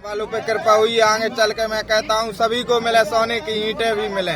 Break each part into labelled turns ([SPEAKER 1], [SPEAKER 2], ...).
[SPEAKER 1] वालों पे कृपा हुई, आगे चल के मैं कहता हूँ सभी को मिले, सोने की ईंटें भी मिले,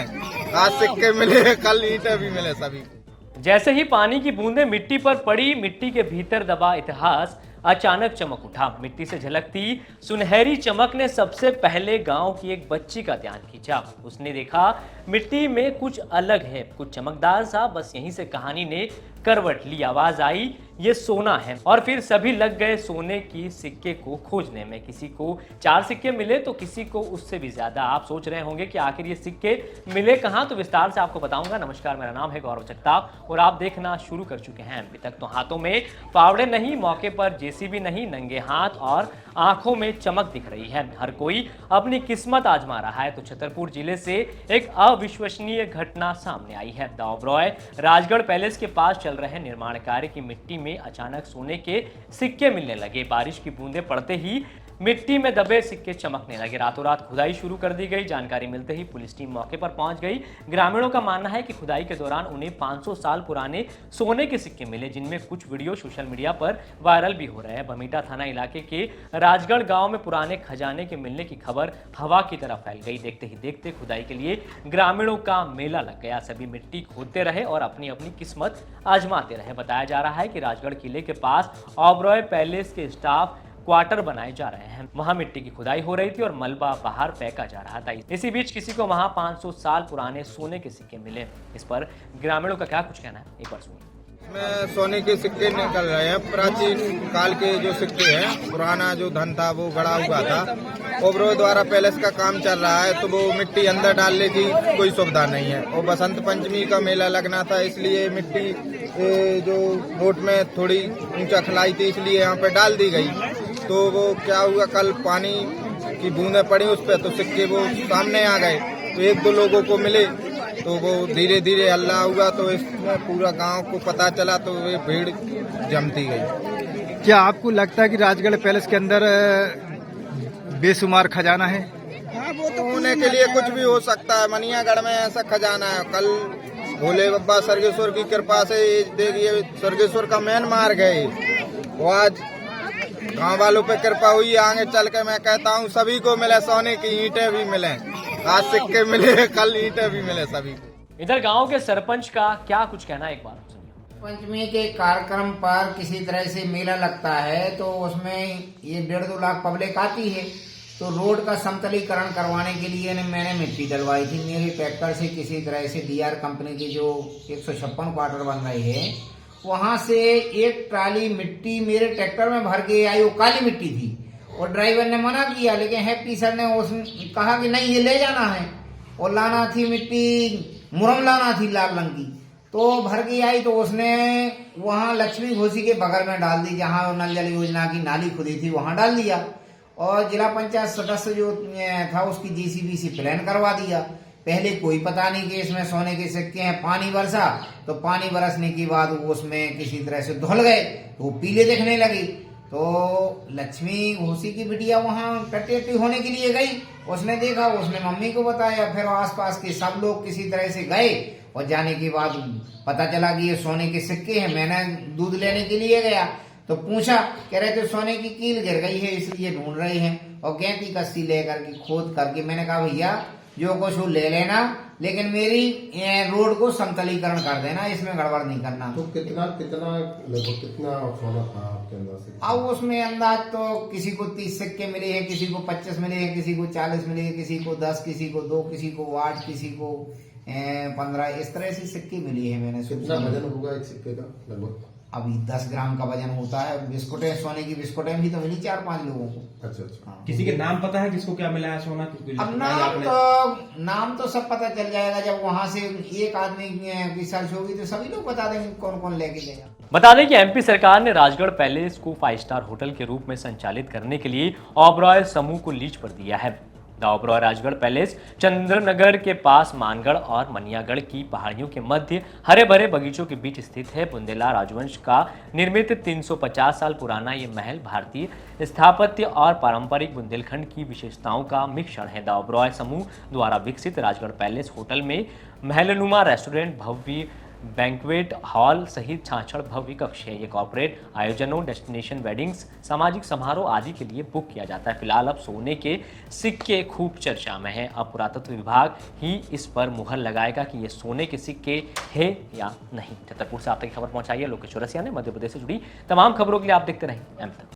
[SPEAKER 1] आज सिक्के मिले, कल ईंटें भी मिले सभी को।
[SPEAKER 2] जैसे ही पानी की बूंदें मिट्टी पर पड़ी, मिट्टी के भीतर दबा इतिहास अचानक चमक उठा। मिट्टी से झलकती सुनहरी चमक ने सबसे पहले गांव की एक बच्ची का ध्यान खींचा। उसने देखा मिट्टी में कुछ अलग है, कुछ चमकदार सा। बस यहीं से कहानी ने करवट ली। आवाज आई, ये सोना है। और फिर सभी लग गए सोने की सिक्के को खोजने में। किसी को 4 सिक्के मिले तो किसी को उससे भी ज्यादा। आप सोच रहे होंगे कि आखिर ये सिक्के मिले कहां, तो विस्तार से आपको बताऊंगा। नमस्कार, मेरा नाम है गौरव जगताप और आप देखना शुरू कर चुके हैं। अभी तक तो हाथों में फावड़े नहीं, मौके पर जेसीबी नहीं, नंगे हाथ और आंखों में चमक दिख रही है। हर कोई अपनी किस्मत आजमा रहा है। तो छतरपुर जिले से एक अविश्वसनीय घटना सामने आई है। दावब्रॉय राजगढ़ पैलेस के पास चल रहे निर्माण कार्य की मिट्टी में अचानक सोने के सिक्के मिलने लगे। बारिश की बूंदें पड़ते ही मिट्टी में दबे सिक्के चमकने लगे। रातों रात खुदाई शुरू कर दी गई। जानकारी मिलते ही पुलिस टीम मौके पर पहुंच गई। ग्रामीणों का मानना है कि खुदाई के दौरान उन्हें 500 साल पुराने सोने के सिक्के मिले, जिनमें कुछ वीडियो सोशल मीडिया पर वायरल भी हो रहे हैं। बमीठा थाना इलाके के राजगढ़ गांव में पुराने खजाने के मिलने की खबर हवा की तरह फैल गई। देखते ही देखते खुदाई के लिए ग्रामीणों का मेला लग गया। सभी मिट्टी खोदते रहे और अपनी अपनी किस्मत आजमाते रहे। बताया जा रहा है कि राजगढ़ किले के पास ओबरॉय पैलेस के स्टाफ क्वार्टर बनाए जा रहे हैं। वहां मिट्टी की खुदाई हो रही थी और मलबा बाहर फेंका जा रहा था। इसी बीच किसी को वहां 500 साल पुराने सोने के सिक्के मिले। इस पर ग्रामीणों का क्या कुछ कहना है, एक बार सुनिए।
[SPEAKER 1] इसमें सोने के सिक्के निकल रहे हैं। प्राचीन काल के जो सिक्के हैं, पुराना जो धन था वो गड़ा हुआ था। ओबरॉय द्वारा पैलेस का काम चल रहा है तो वो मिट्टी अंदर डालने की कोई सुविधा नहीं है। और बसंत पंचमी का मेला लगना था, इसलिए मिट्टी जो बोट में थोड़ी ऊंचा खलाई थी, इसलिए यहाँ पे डाल दी गई। तो वो क्या हुआ, कल पानी की बूंदें पड़ी उस पर, तो सिक्के वो सामने आ गए। तो 1-2 लोगों को मिले तो वो धीरे धीरे हल्ला हुआ, तो इसमें पूरा गांव को पता चला, तो ये भीड़ जमती गई।
[SPEAKER 3] क्या आपको लगता है कि राजगढ़ पैलेस के अंदर बेशुमार खजाना है?
[SPEAKER 1] हाँ, वो तो होने के लिए कुछ भी हो सकता है। मनियागढ़ में ऐसा खजाना है। कल भोले बाबा सर्गेश्वर की कृपा से देखिए, सर्गेश्वर का मेन मार्ग है वो। आज गांव वालों पे कृपा हुई, आगे चल के मैं कहता हूँ सभी को मिले, सोने की ईंटें भी मिले, आज सिक्के मिले, कल ईंटें भी मिले सभी को।
[SPEAKER 2] इधर गांव के सरपंच का क्या कुछ कहना है, एक बार सुनिए।
[SPEAKER 4] पंचमी के कार्यक्रम पर किसी तरह से मेला लगता है तो उसमें ये 1.5-2 लाख पब्लिक आती है। तो रोड का समतलीकरण करवाने के लिए मैंने मिट्टी डलवाई थी मेरे ट्रैक्टर से। किसी तरह से डीआर कंपनी की जो 156 क्वार्टर बन रही है, वहां से एक ट्राली मिट्टी मेरे ट्रैक्टर में भर के आई। वो काली मिट्टी थी और ड्राइवर ने मना किया, लेकिन हैप्पी सर ने कहा कि नहीं, ये ले जाना है। और लाना थी मिट्टी, मुरम लाना थी लाल रंग की, तो भर के आई। तो उसने वहां लक्ष्मी घोसी के बगल में डाल दी, जहां नल जल योजना की नाली खुदी थी, वहां डाल दिया। और जिला पंचायत सदस्य जो था उसकी जेसीबी से प्लान करवा दिया। पहले कोई पता नहीं कि इसमें सोने के सिक्के हैं। पानी बरसा तो पानी बरसने के बाद वो उसमें किसी तरह से धुल गए, तो वो पीले दिखने लगे। तो लक्ष्मी घोसी की बिटिया वहां टट्टी होने के लिए गई। उसने देखा, उसने मम्मी को बताया। फिर आसपास के सब लोग किसी तरह से गए और जाने के बाद पता चला कि ये सोने के सिक्के हैं। मैंने दूध लेने के लिए गया तो पूछा, कह रहे थे सोने की कील गिर गई है इसलिए ढूंढ रहे हैं। और गैंती कस्सी लेकर के खोद करके मैंने कहा भैया जो कुछ वो ले लेना, लेकिन मेरी रोड को समतलीकरण कर देना, इसमें गड़बड़ नहीं करना।
[SPEAKER 5] तो कितना सोना था आपके अंदर से?
[SPEAKER 4] अब उसमें अंदाज तो किसी को 30 सिक्के मिले हैं, किसी को 25 मिले हैं, किसी को 40 मिले हैं, किसी को 10, किसी को 2, किसी को 8, किसी को 15, इस तरह से सिक्के मिली है। मैंने
[SPEAKER 5] कितना वजन होगा एक सिक्के का लगभग?
[SPEAKER 4] अभी 10 ग्राम का वजन होता है। बिस्कुटें, सोने की बिस्कुटें भी तो मिली 4-5 लोगों को।
[SPEAKER 5] अच्छा अच्छा।
[SPEAKER 4] हाँ।
[SPEAKER 6] किसी के नाम पता है किसको क्या मिला है सोना?
[SPEAKER 4] अब नाम तो सब पता चल जाएगा जब वहां से एक आदमी की सर्च होगी तो सभी लोग बता देंगे कौन कौन लेके गया।
[SPEAKER 2] बता दें कि एमपी सरकार ने राजगढ़ पैलेस को 5 स्टार होटल के रूप में संचालित करने के लिए ओबरॉय समूह को लीज पर दिया है। ओबरॉय राजगढ़ पैलेस चंद्रनगर के पास मानगढ़ और मनियागढ़ की पहाड़ियों के मध्य हरे भरे बगीचों के बीच स्थित है। बुंदेला राजवंश का निर्मित 350 साल पुराना ये महल भारतीय स्थापत्य और पारंपरिक बुंदेलखंड की विशेषताओं का मिश्रण है। ओबरॉय समूह द्वारा विकसित राजगढ़ पैलेस होटल में महलनुमा रेस्टोरेंट, भव्य बैंक्वेट हॉल सहित 66 भव्य कक्ष है। ये कॉर्पोरेट आयोजनों, डेस्टिनेशन वेडिंग्स, सामाजिक समारोह आदि के लिए बुक किया जाता है। फिलहाल अब सोने के सिक्के खूब चर्चा में हैं। अब पुरातत्व विभाग ही इस पर मुहर लगाएगा कि ये सोने के सिक्के है या नहीं। छतरपुर से आप तक खबर पहुंचाई है लोकेश चौरसिया ने। मध्य प्रदेश से जुड़ी तमाम खबरों के लिए आप देखते रहें एम तक।